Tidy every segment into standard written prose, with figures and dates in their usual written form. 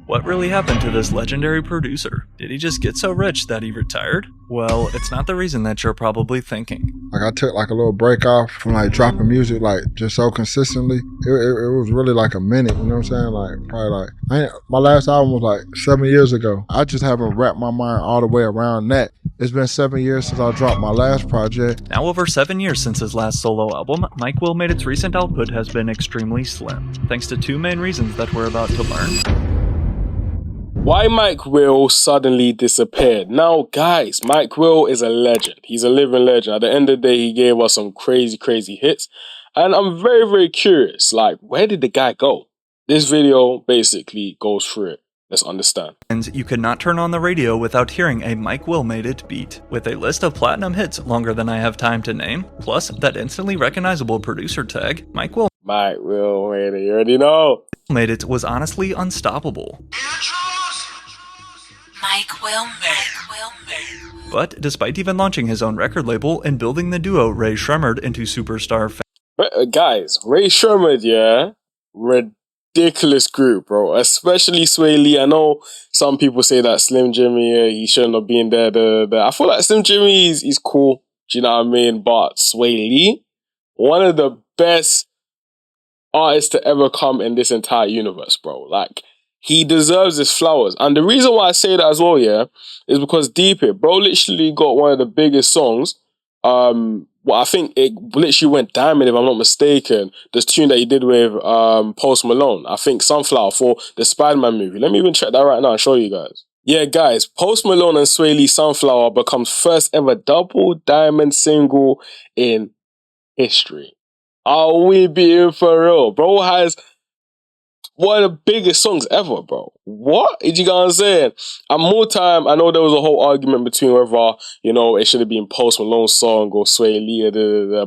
What really happened to this legendary producer? Did he just get so rich that he retired? Well, it's not the reason that you're probably thinking. Like I took like a little break off from like dropping music like just so consistently. It was really like a minute, you know what I'm saying? Like probably like my last album was like 7 years ago. I just haven't wrapped my mind all the way around that. It's been 7 years since I dropped my last project. Now over 7 years since his last solo album, Mikewillmadeit's recent output has been extremely slim, thanks to two main reasons that we're about to learn. Why Mike Will suddenly disappeared? Now, guys, Mike Will is a legend. He's a living legend. At the end of the day, he gave us some crazy hits. And I'm very curious, like, where did the guy go? This video basically goes through it. Let's understand. And you could not turn on the radio without hearing a Mikewillmadeit beat, with a list of platinum hits longer than I have time to name, plus that instantly recognizable producer tag. Mikewillmadeit, you already know. Mikewillmadeit was honestly unstoppable. Mikewillmadeit. But despite even launching his own record label and building the duo Ray Shremmerd into superstar But guys, Ray Shremmerd, yeah? Ridiculous group, bro. Especially Sway Lee. I know some people say that Slim Jimmy, he shouldn't have been there. I feel like Slim Jimmy is cool. Do you know what I mean? But Sway Lee, one of the best artists to ever come in this entire universe, bro. Like, he deserves his flowers. And the reason why I say that as well, yeah, is because Deep It, bro, literally got one of the biggest songs. Well, I think it literally went diamond, if I'm not mistaken. This tune that he did with Post Malone. I think Sunflower for the Spider-Man movie. Let me even check that right now and show you guys. Yeah, guys, Post Malone and Sway Lee Sunflower becomes first ever double diamond single in history. Are we being for real? Bro has one of the biggest songs ever, bro. What? Did you get what I'm saying? And more time, I know there was a whole argument between whether, you know, it should have been Post Malone's song or Sway Lee,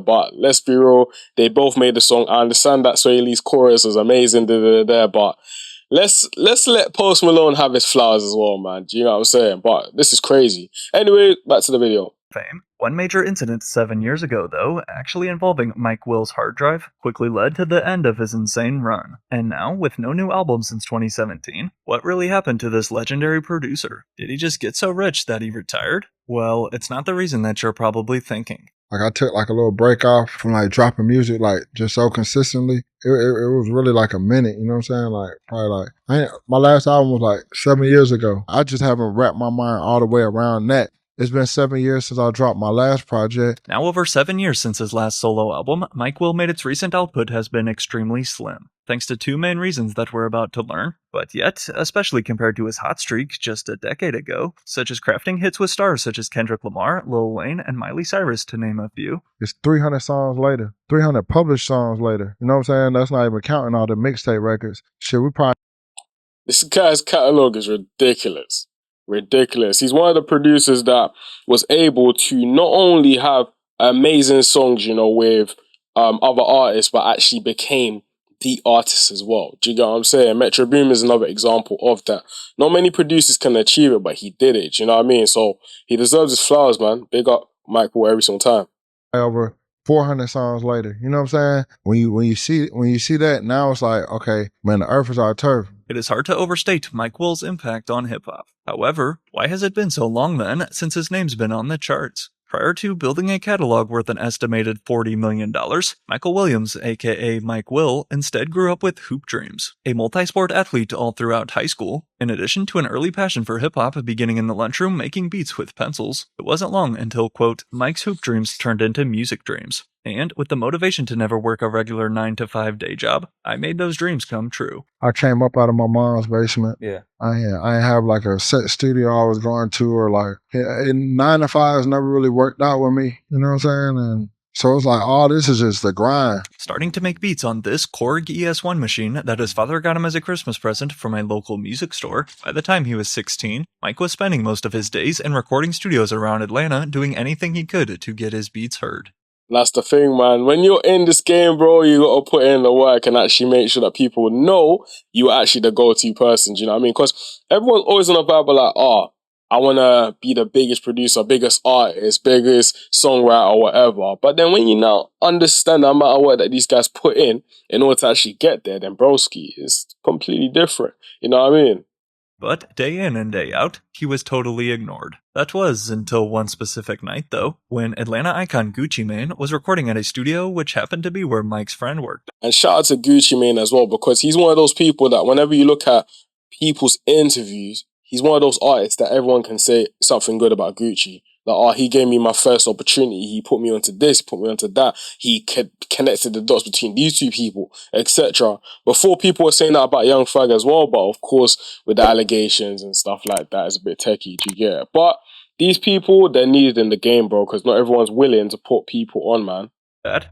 but let's be real, they both made the song. I understand that Sway Lee's chorus was amazing, but let's let Post Malone have his flowers as well, man. Do you know what I'm saying? But this is crazy. Anyway, back to the video. Fame. One major incident 7 years ago, though, actually involving Mike Will's hard drive, quickly led to the end of his insane run. And now, with no new album since 2017, what really happened to this legendary producer? Did he just get so rich that he retired? Well, it's not the reason that you're probably thinking. Like I took like a little break off from like dropping music like just so consistently. It was really like a minute, you know what I'm saying? Like probably like my last album was like 7 years ago. I just haven't wrapped my mind all the way around that. It's been 7 years since I dropped my last project. Now over 7 years since his last solo album, Mikewillmadeit's recent output has been extremely slim, thanks to two main reasons that we're about to learn. But yet, especially compared to his hot streak just a decade ago, such as crafting hits with stars such as Kendrick Lamar, Lil Wayne, and Miley Cyrus, to name a few. It's 300 songs later, 300 published songs later. You know what I'm saying? That's not even counting all the mixtape records. Shit, we probably... This guy's catalog is ridiculous. Ridiculous. He's one of the producers that was able to not only have amazing songs, you know, with other artists, but actually became the artist as well. Do you get what I'm saying? Metro Boom is another example of that. Not many producers can achieve it, but he did it. Do you know what I mean? So he deserves his flowers, man. Big up Mike Will every single time. Over 400 songs later. You know what I'm saying? When you see that, now it's like, okay, man, the earth is our turf. It is hard to overstate Mike Will's impact on hip-hop. However, why has it been so long then since his name's been on the charts? Prior to building a catalog worth an estimated $40 million, Michael Williams, aka Mike Will, instead grew up with hoop dreams. A multi-sport athlete all throughout high school, in addition to an early passion for hip-hop beginning in the lunchroom making beats with pencils, it wasn't long until, quote, Mike's hoop dreams turned into music dreams. And with the motivation to never work a regular 9-to-5 day job, I made those dreams come true. I came up out of my mom's basement. Yeah. I didn't have like a set studio I was going to, or like 9 to 5s never really worked out with me. You know what I'm saying? And so it's like, oh, this is just the grind. Starting to make beats on this Korg ES1 machine that his father got him as a Christmas present from a local music store, by the time he was 16, Mike was spending most of his days in recording studios around Atlanta doing anything he could to get his beats heard. That's the thing, man. When you're in this game, bro, you got to put in the work and actually make sure that people know you're actually the go-to person. Do you know what I mean? Because everyone's always on a vibe like, oh, I want to be the biggest producer, biggest artist, biggest songwriter or whatever. But then when you now understand the amount of work that these guys put in order to actually get there, then broski is completely different. You know what I mean? But day in and day out, he was totally ignored. That was until one specific night, though, when Atlanta icon Gucci Mane was recording at a studio which happened to be where Mike's friend worked. And shout out to Gucci Mane as well, because he's one of those people that whenever you look at people's interviews, he's one of those artists that everyone can say something good about Gucci. Like, he gave me my first opportunity. He put me onto this, he put me onto that. He connected the dots between these two people, etc. Before, people were saying that about Young Thug as well, but of course, with the allegations and stuff like that, it's a bit techie, do you get it? But these people, they're needed in the game, bro, because not everyone's willing to put people on, man.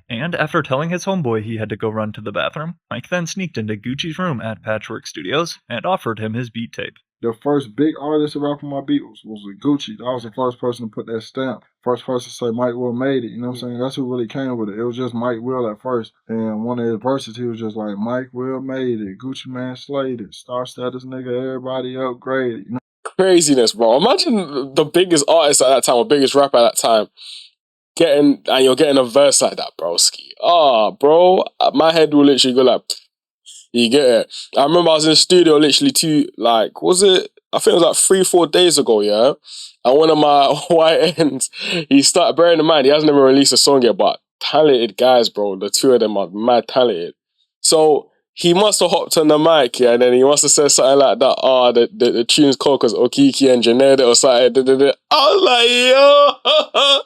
And after telling his homeboy he had to go run to the bathroom, Mike then sneaked into Gucci's room at Patchwork Studios and offered him his beat tape. The first big artist to rap on my beat was with Gucci. That was the first person to put that stamp. First person to say Mikewillmadeit. You know what I'm saying? That's who really came with it. It was just Mike Will at first. And one of his verses, he was just like, Mikewillmadeit, Gucci Man slayed it. Star status nigga, everybody upgraded. You know? Craziness, bro. Imagine the biggest artist at that time, or biggest rapper at that time, you're getting a verse like that, broski. Bro, my head will literally go like, you get it. I remember I was in the studio literally I think it was like 3-4 days ago, yeah? And one of my YNs, he started, bearing in mind, he hasn't even released a song yet, but talented guys, bro. The two of them are mad talented. So he must have hopped on the mic, yeah, and then he must have said something like that. The tune's called because Okiki engineered it or something. I was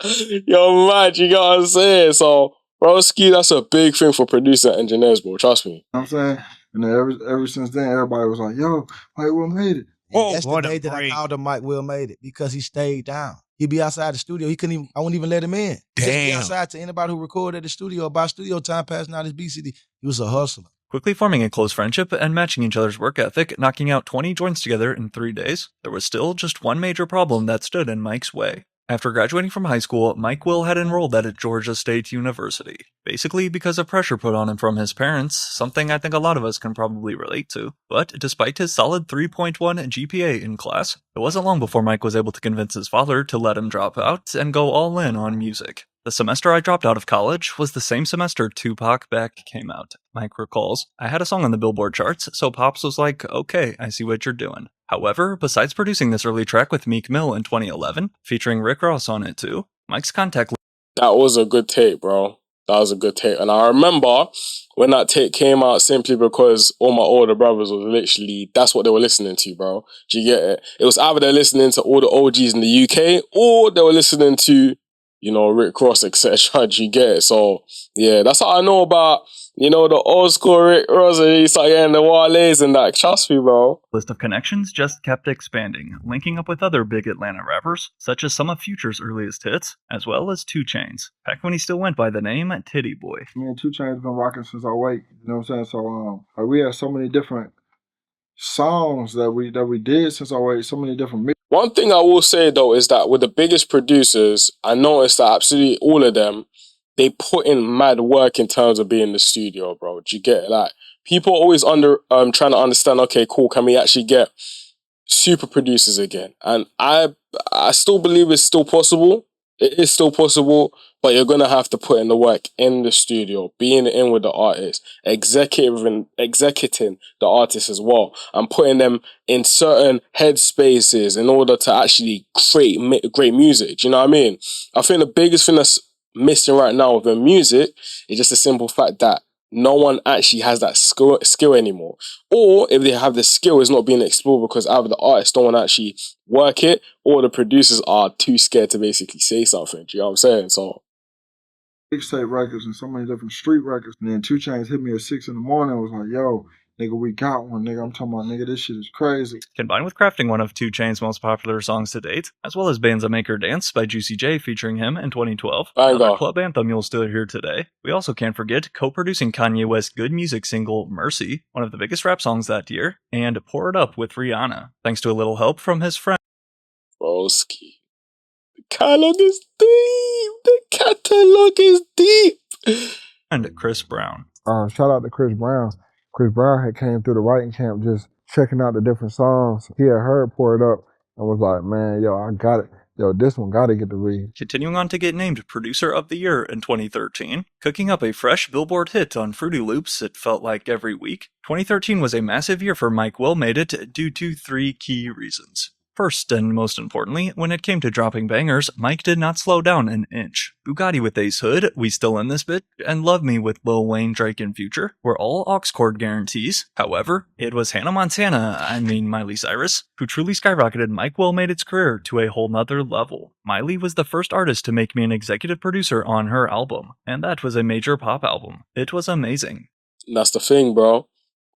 like, yo, mad, you know what I'm saying? So, broski, that's a big thing for producer engineers, bro. Trust me. You know what I'm saying? And then ever since then, everybody was like, yo, Mikewillmadeit. And that's the day that I called him Mikewillmadeit, because he stayed down. He'd be outside the studio. I wouldn't even let him in. Just be outside to anybody who recorded at the studio about studio time, passing out his BCD. He was a hustler. Quickly forming a close friendship and matching each other's work ethic, knocking out 20 joints together in 3 days, there was still just one major problem that stood in Mike's way. After graduating from high school, Mike Will had enrolled at Georgia State University, basically because of pressure put on him from his parents, something I think a lot of us can probably relate to. But despite his solid 3.1 GPA in class, it wasn't long before Mike was able to convince his father to let him drop out and go all in on music. The semester I dropped out of college was the same semester Tupac Back came out. Mike recalls, I had a song on the Billboard charts, so Pops was like, okay, I see what you're doing. However, besides producing this early track with Meek Mill in 2011, featuring Rick Ross on it too, Mike's contact... That was a good tape, bro. That was a good tape. And I remember when that tape came out, simply because all my older brothers was literally, that's what they were listening to, bro. Do you get it? It was either they're listening to all the OGs in the UK, or they were listening to, Rick Ross, etc. Do you get it? So, yeah, that's how I know about, the old school Rick Ross, and he started getting the Wale's and that. Trust me, bro. List of connections just kept expanding, linking up with other big Atlanta rappers, such as some of Future's earliest hits, as well as 2 Chainz, back when he still went by the name Titty Boy. Me and 2 Chainz been rocking since 08, you know what I'm saying? So, we have so many different songs that we did since 08, so many different mixes. One thing I will say, though, is that with the biggest producers, I noticed that absolutely all of them, they put in mad work in terms of being in the studio, bro. Do you get it? Like, people are always trying to understand, okay, cool, can we actually get super producers again? And I still believe it's still possible. It is still possible, but you're going to have to put in the work in the studio, being in with the artist, executing the artist as well, and putting them in certain headspaces in order to actually create great music. Do you know what I mean? I think the biggest thing that's missing right now with the music is just the simple fact that no one actually has that skill anymore. Or if they have the skill, it's not being explored because either the artists don't want to actually work it, or the producers are too scared to basically say something. Do you know what I'm saying? So, mixtape records and so many different street records. And then 2 Chainz hit me at 6 in the morning and was like, yo, nigga, we got one, nigga. I'm talking about, nigga, this shit is crazy. Combined with crafting one of 2 Chainz' most popular songs to date, as well as Bands That Make Her Dance by Juicy J featuring him in 2012, another club anthem you'll still hear today. We also can't forget co-producing Kanye West's good music single, Mercy, one of the biggest rap songs that year, and Pour It Up with Rihanna, thanks to a little help from his friend. Broski. The catalog is deep! The catalog is deep! And Chris Brown. Shout out to Chris Brown. Chris Brown had came through the writing camp just checking out the different songs. He had heard Pour It Up and was like, man, yo, I got it. yo, this one gotta get the read. Continuing on to get named Producer of the Year in 2013, cooking up a fresh Billboard hit on Fruity Loops, it felt like every week. 2013 was a massive year for Mikewillmadeit due to 3 key reasons. First, and most importantly, when it came to dropping bangers, Mike did not slow down an inch. Bugatti with Ace Hood, We Still In This Bit, and Love Me with Lil Wayne, Drake, and Future were all aux cord guarantees. However, it was Hannah Montana, Miley Cyrus, who truly skyrocketed Mikewillmadeit's career to a whole nother level. Miley was the first artist to make me an executive producer on her album, and that was a major pop album. It was amazing. That's the thing, bro.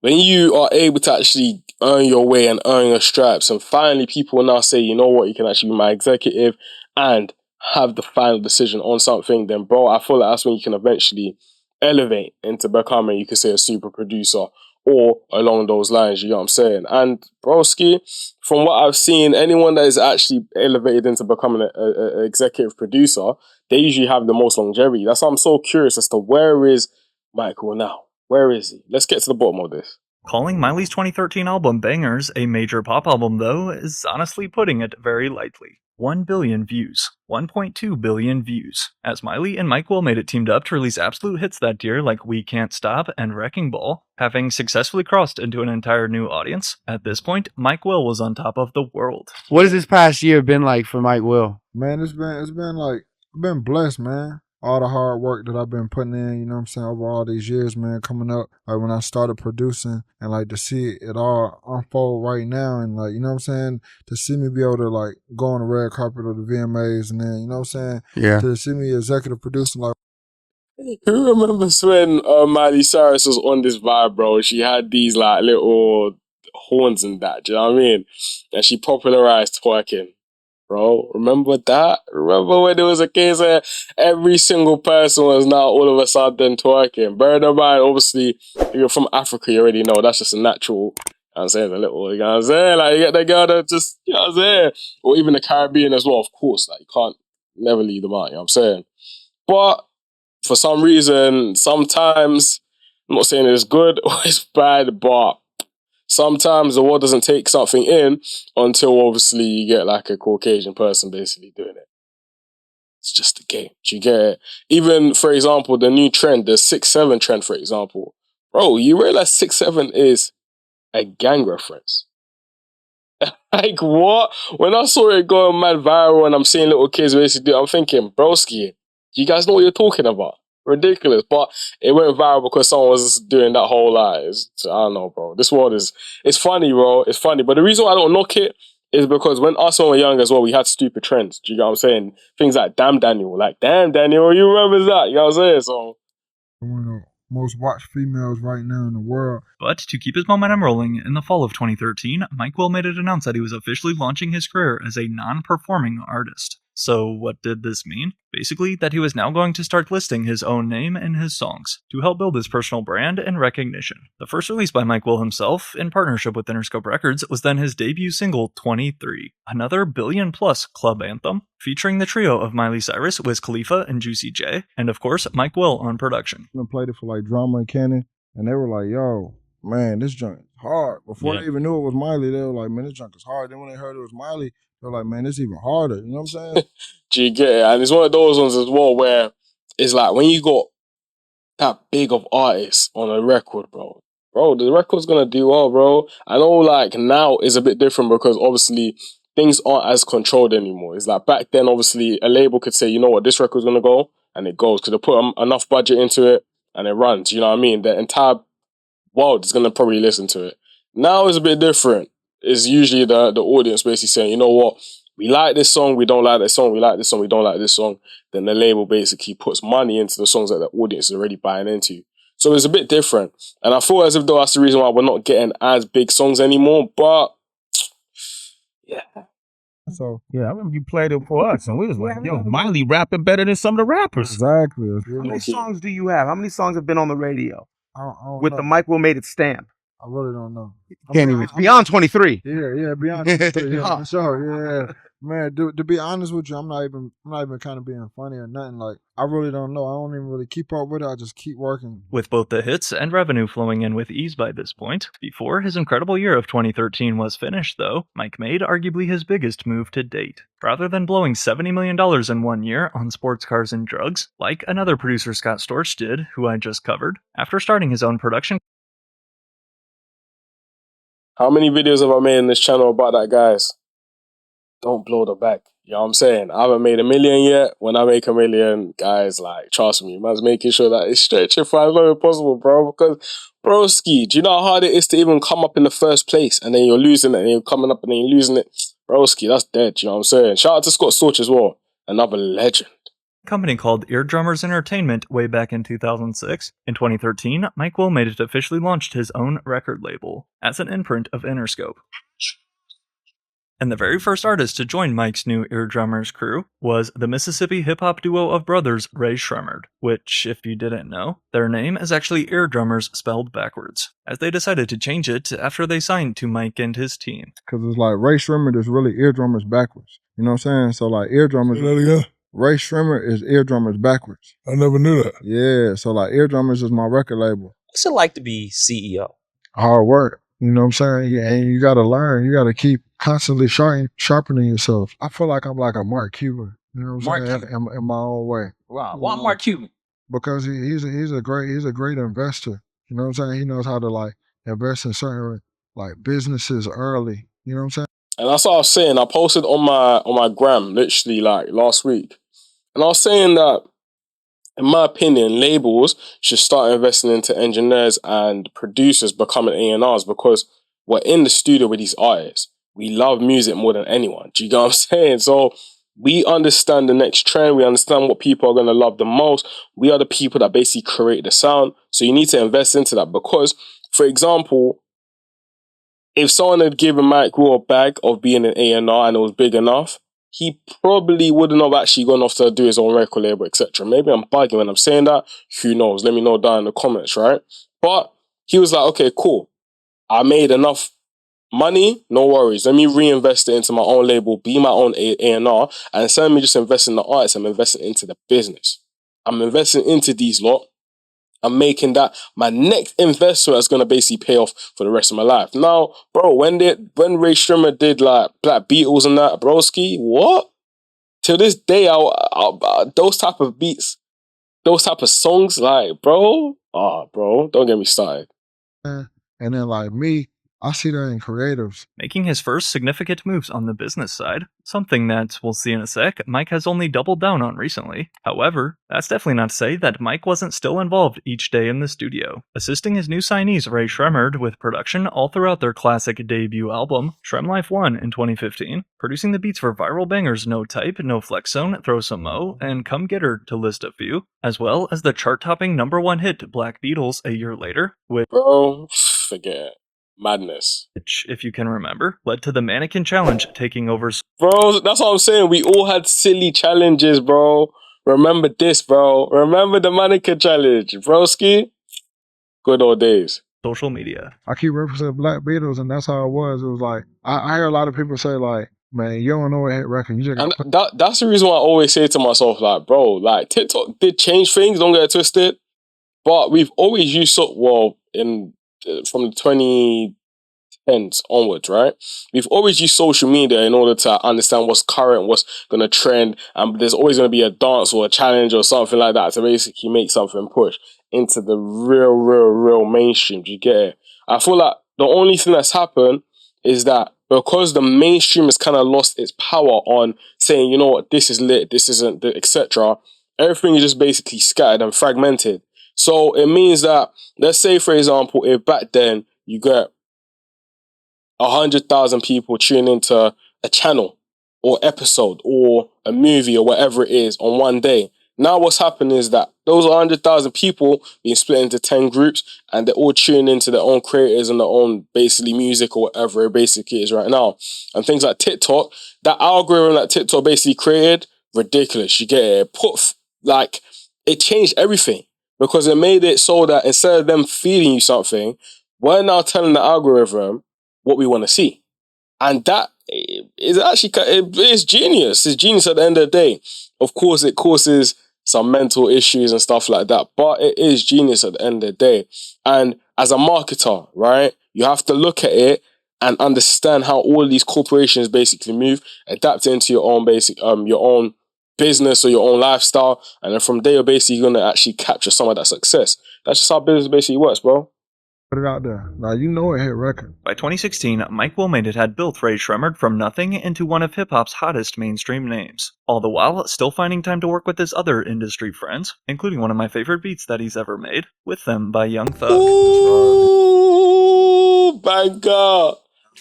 When you are able to actually earn your way and earn your stripes, and finally people will now say, you know what, you can actually be my executive and have the final decision on something, then bro, I feel like that's when you can eventually elevate into becoming, you could say, a super producer or along those lines, you know what I'm saying? And broski, from what I've seen, anyone that is actually elevated into becoming an executive producer, they usually have the most longevity. That's why I'm so curious as to where is Michael now? Where is he? Let's get to the bottom of this. Calling Miley's 2013 album Bangers a major pop album, though, is honestly putting it very lightly. 1 billion views. 1.2 billion views. As Miley and Mikewillmadeit teamed up to release absolute hits that year like We Can't Stop and Wrecking Ball, having successfully crossed into an entire new audience, at this point, Mike Will was on top of the world. What has this past year been like for Mike Will? Man, it's been like, I've been blessed, man. All the hard work that I've been putting in, you know what I'm saying, over all these years, man, coming up, like when I started producing and like to see it all unfold right now and like, you know what I'm saying, to see me be able to like go on the red carpet of the VMAs and then, you know what I'm saying, Yeah. to see me executive producing like. Who remembers when Miley Cyrus was on this vibe, bro? She had these like little horns and that, do you know what I mean? And she popularized twerking. Bro, remember that? Remember when there was a case where every single person was now all of a sudden twerking? Bear in mind, obviously, if you're from Africa, you already know that's just a natural, you know what I'm saying, a little, you know what I'm saying? Like, you get the girl that just, you know what I'm saying? Or even the Caribbean as well, of course. Like, you can't never leave them out, you know what I'm saying? But for some reason, sometimes, I'm not saying it's good or it's bad, but sometimes the world doesn't take something in until obviously you get like a Caucasian person basically doing it. It's just a game. Do you get it? Even, for example, the new trend, the 6'7" trend, for example. Bro, you realize 6'7" is a gang reference. Like, what? When I saw it going mad viral and I'm seeing little kids basically do it, I'm thinking, broski, you guys know what you're talking about? Ridiculous. But it went viral because someone was just doing that whole lie. I don't know, bro. This world is, it's funny, bro. It's funny. But the reason why I don't knock it is because when us when we were young as well, we had stupid trends. Do you know what I'm saying? Things like Damn Daniel. Like, damn Daniel, you remember that? You know what I'm saying? So, One of the most watched females right now in the world. But to keep his momentum rolling, in the fall of 2013, Mikewillmadeit announced that he was officially launching his career as a non-performing artist. So what did this mean? Basically, that he was now going to start listing his own name in his songs to help build his personal brand and recognition. The first release by Mike Will himself, in partnership with Interscope Records, was then his debut single, 23, another billion-plus club anthem, featuring the trio of Miley Cyrus, Wiz Khalifa, and Juicy J, and of course, Mike Will on production. I played it for like Drama and Cannon, and they were like, yo, man, this junk is hard. Before they even knew it was Miley, they were like, man, this junk is hard. Then when they heard it was Miley, they're like, man, it's even harder. You know what I'm saying? do you get it? And it's one of those ones as well where it's like when you got that big of artists on a record, bro, the record's gonna do well, bro. I know like now is a bit different because obviously things aren't as controlled anymore. It's like back then, obviously, a label could say, you know what, this record's gonna go, and it goes. Because they put enough budget into it, and it runs, you know what I mean? The entire world is gonna probably listen to it. Now it's a bit different. It's usually the audience basically saying, you know what, we like this song, we don't like this song, we like this song, we don't like this song. Then the label basically puts money into the songs that the audience is already buying into. So it's a bit different. And I feel as if though that's the reason why we're not getting as big songs anymore. But yeah. So yeah, I remember you played it for us, and we was like, "Yo, Miley rapping better than some of the rappers." Exactly. How many songs do you have? How many songs have been on the radio I don't with know. the Mikewillmadeit stamp? I really don't know. Can't even. Beyond 23. Yeah, beyond 23, yeah, for sure, yeah. Man, to be honest with you, I'm not even kind of being funny or nothing. Like, I really don't know. I don't even really keep up with it. I just keep working. With both the hits and revenue flowing in with ease by this point, before his incredible year of 2013 was finished though, Mike made arguably his biggest move to date. Rather than blowing $70 million in 1 year on sports cars and drugs, like another producer Scott Storch did, who I just covered, after starting his own production. How many videos have I made in this channel about that, guys? Don't blow the bag. You know what I'm saying? I haven't made $1 million yet. When I make $1 million, guys, like, trust me, man's making sure that it's stretching for as long as possible, bro. Because, broski, do you know how hard it is to even come up in the first place? And then you're losing it, and you're coming up and then you're losing it. Broski, that's dead, you know what I'm saying? Shout out to Scott Storch as well. Another legend. Company called Eardrummers Entertainment way back in 2006. In 2013, Mikewillmadeit officially launched his own record label as an imprint of Interscope. And the very first artist to join Mike's new Eardrummers crew was the Mississippi hip-hop duo of brothers Ray Shremmerd, which, if you didn't know, their name is actually Eardrummers spelled backwards, as they decided to change it after they signed to Mike and his team. Because it's like Ray Shremmerd is really Eardrummers backwards. You know what I'm saying? So like Eardrummers... Ray Shremmerd is Eardrummers backwards. I never knew that. Yeah, so like Eardrummers is my record label. What's it like to be CEO? Hard work. You know what I'm saying? Yeah, and you got to learn. You got to keep constantly sharpening yourself. I feel like I'm like a Mark Cuban. You know what I'm saying? In my own way. Wow. Why Mark Cuban? Because he's a great investor. You know what I'm saying? He knows how to like invest in certain like businesses early. You know what I'm saying? And that's what I was saying. I posted on my gram literally like last week. And I was saying that, in my opinion, labels should start investing into engineers and producers becoming A&Rs, because we're in the studio with these artists. We love music more than anyone. Do you get what I'm saying? So we understand the next trend. We understand what people are going to love the most. We are the people that basically create the sound. So you need to invest into that, because, for example, if someone had given Mike Will a bag of being an A&R and it was big enough, he probably wouldn't have actually gone off to do his own record label, etc. Maybe I'm bugging when I'm saying that. Who knows? Let me know down in the comments, right? But he was like, okay, cool. I made enough money, no worries. Let me reinvest it into my own label, be my own A&R, and instead of me just investing in the artists, I'm investing into the business. I'm investing into these lot. I'm making that my next investment is going to basically pay off for the rest of my life. Now, bro, when Ray Shremmerd did like Black Beatles and that, broski, what? To this day, those type of beats, those type of songs, like, bro, don't get me started. And then like me, I see that in creatives. Making his first significant moves on the business side, something that, we'll see in a sec, Mike has only doubled down on recently. However, that's definitely not to say that Mike wasn't still involved each day in the studio, assisting his new signees Ray Shremmerd with production all throughout their classic debut album, Shrem Life 1 in 2015, producing the beats for viral bangers No Type, No Flex Zone, Throw Some Mo, and Come Get Her, to list a few, as well as the chart-topping #1 hit Black Beatles a year later, which... Bro, forget it. Madness. Which, if you can remember, led to the Mannequin Challenge taking over. Bro, that's what I'm saying. We all had silly challenges, bro. Remember this, bro. Remember the Mannequin Challenge, broski. Good old days. Social media. I keep referencing Black Beatles, and that's how it was. It was like, I hear a lot of people say like, man, you don't know what hit record. You just and that's the reason why I always say to myself, like, bro, like, TikTok did change things, don't get it twisted. But we've always used, from the 2010s onwards, right? We've always used social media in order to understand what's current, what's going to trend, and there's always going to be a dance or a challenge or something like that to basically make something push into the real mainstream. Do you get it? I feel like the only thing that's happened is that because the mainstream has kind of lost its power on saying, you know what, this is lit, this isn't, etc., everything is just basically scattered and fragmented. So it means that, let's say, for example, if back then you get 100,000 people tune into a channel or episode or a movie or whatever it is on one day. Now what's happened is that those 100,000 people being split into 10 groups, and they're all tuning into their own creators and their own basically music or whatever it basically is right now. And things like TikTok, that algorithm that TikTok basically created, ridiculous. You get it. It changed everything, because it made it so that instead of them feeding you something, we're now telling the algorithm what we want to see. And that it's actually, it's genius. It's genius at the end of the day. Of course, it causes some mental issues and stuff like that, but it is genius at the end of the day. And as a marketer, right, you have to look at it and understand how all these corporations basically move, adapt it into your own your own business or your own lifestyle, and then from there you're basically gonna actually capture some of that success. That's just how business basically works, bro. Put it out there. Now you know it hit record. By 2016, Mikewillmadeit had built Ray Shremmerd from nothing into one of hip-hop's hottest mainstream names, all the while still finding time to work with his other industry friends, including one of my favorite beats that he's ever made, With Them by Young Thug. Ooh, banger.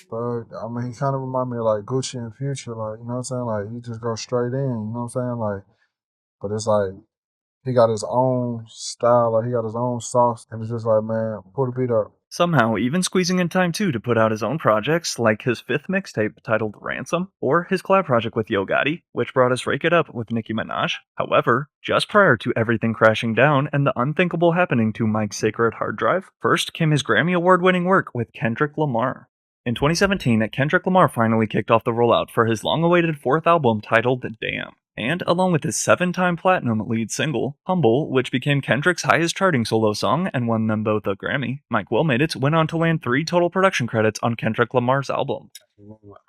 But I mean, he kind of remind me of like Gucci and Future, like, you know what I'm saying? Like, he just go straight in, you know what I'm saying? Like, but it's like, he got his own style, like, he got his own sauce, and it's just like, man, pull the beat up. Somehow even squeezing in time too to put out his own projects, like his 5th mixtape titled Ransom, or his collab project with Yo Gotti, which brought us Rake It Up with Nicki Minaj. However, just prior to everything crashing down and the unthinkable happening to Mike's sacred hard drive, first came his Grammy Award-winning work with Kendrick Lamar. In 2017, Kendrick Lamar finally kicked off the rollout for his long-awaited 4th album titled Damn, and along with his 7-time platinum lead single, Humble, which became Kendrick's highest charting solo song and won them both a Grammy, Mikewillmadeit went on to land 3 total production credits on Kendrick Lamar's album.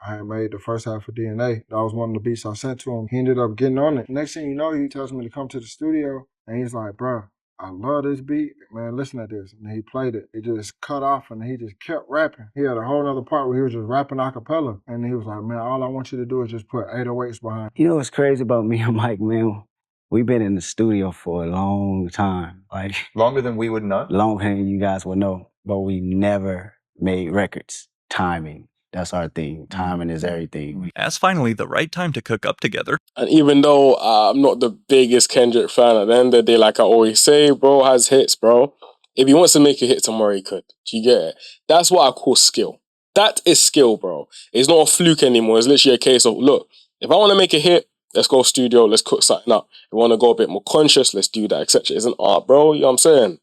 I had made the first half of DNA. That was one of the beats I sent to him. He ended up getting on it. Next thing you know, he tells me to come to the studio, and he's like, bro, I love this beat. Man, listen to this. And he played it. It just cut off, and he just kept rapping. He had a whole other part where he was just rapping a cappella. And he was like, man, all I want you to do is just put 808s behind. You know what's crazy about me and Mike, man? We've been in the studio for a long time. Like, longer than we would know? Longer than you guys would know. But we never made records. Timing. That's our thing. Timing is everything. As finally the right time to cook up together. And even though I'm not the biggest Kendrick fan, at the end of the day, like I always say, bro has hits, bro. If he wants to make a hit tomorrow, he could. Do you get it? That's what I call skill. That is skill, bro. It's not a fluke anymore. It's literally a case of, look, if I want to make a hit, let's go studio, let's cook something up. If I want to go a bit more conscious, let's do that, etc. It's an art, bro. You know what I'm saying?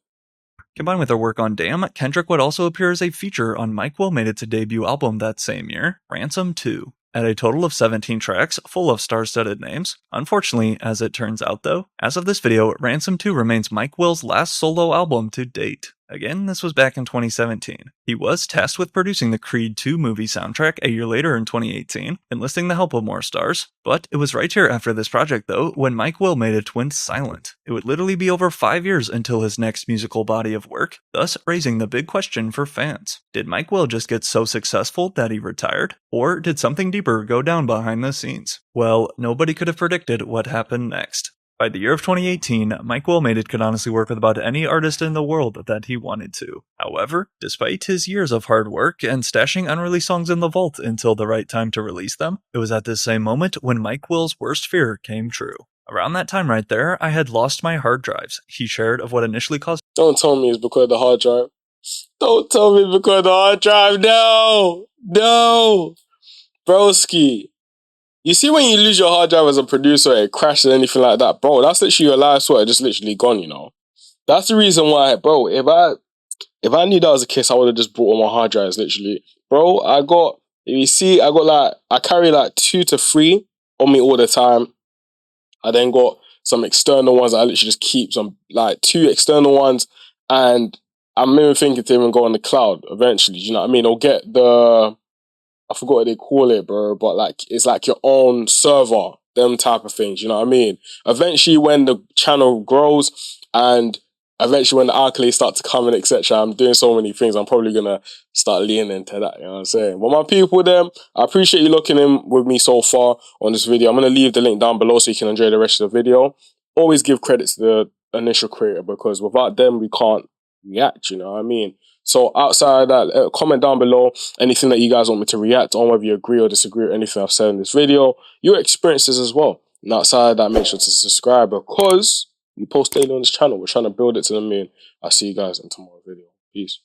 Combined with her work on Damn, Kendrick would also appear as a feature on Mikewillmadeit's debut album that same year, Ransom 2, at a total of 17 tracks, full of star-studded names. Unfortunately, as it turns out though, as of this video, Ransom 2 remains Mike Will's last solo album to date. Again, this was back in 2017. He was tasked with producing the Creed 2 movie soundtrack a year later in 2018, enlisting the help of more stars. But it was right here after this project, though, when Mikewillmadeit went silent. It would literally be over 5 years until his next musical body of work, thus raising the big question for fans. Did Mike Will just get so successful that he retired? Or did something deeper go down behind the scenes? Well, nobody could have predicted what happened next. By the year of 2018, Mikewillmadeit could honestly work with about any artist in the world that he wanted to. However, despite his years of hard work and stashing unreleased songs in the vault until the right time to release them, it was at this same moment when Mike Will's worst fear came true. Around that time right there, I had lost my hard drives, he shared of what initially caused— Don't tell me it's because of the hard drive. Don't tell me it's because of the hard drive. No! No! Broski. You see when you lose your hard drive as a producer, it crashes or anything like that, bro, that's literally your life sweat just literally gone, you know. That's the reason why, bro, if I knew that was the case, I would have just brought all my hard drives, literally. Bro, I carry like 2 to 3 on me all the time. I then got some external ones that I literally just keep, some like 2 external ones, and I'm even thinking to even go on the cloud eventually, do you know what I mean? Or get I forgot what they call it, bro, but like it's like your own server, them type of things, you know what I mean? Eventually when the channel grows and eventually when the accolades start to come in, etc., I'm doing so many things, I'm probably gonna start leaning into that, you know what I'm saying? But my people, them, I appreciate you looking in with me so far on this video. I'm gonna leave the link down below so you can enjoy the rest of the video. Always give credit to the initial creator, because without them, we can't react, you know what I mean? So outside of that, comment down below anything that you guys want me to react on, whether you agree or disagree with anything I've said in this video, your experiences as well. And outside of that, make sure to subscribe, because we post daily on this channel. We're trying to build it to the moon. I'll see you guys in tomorrow's video. Peace.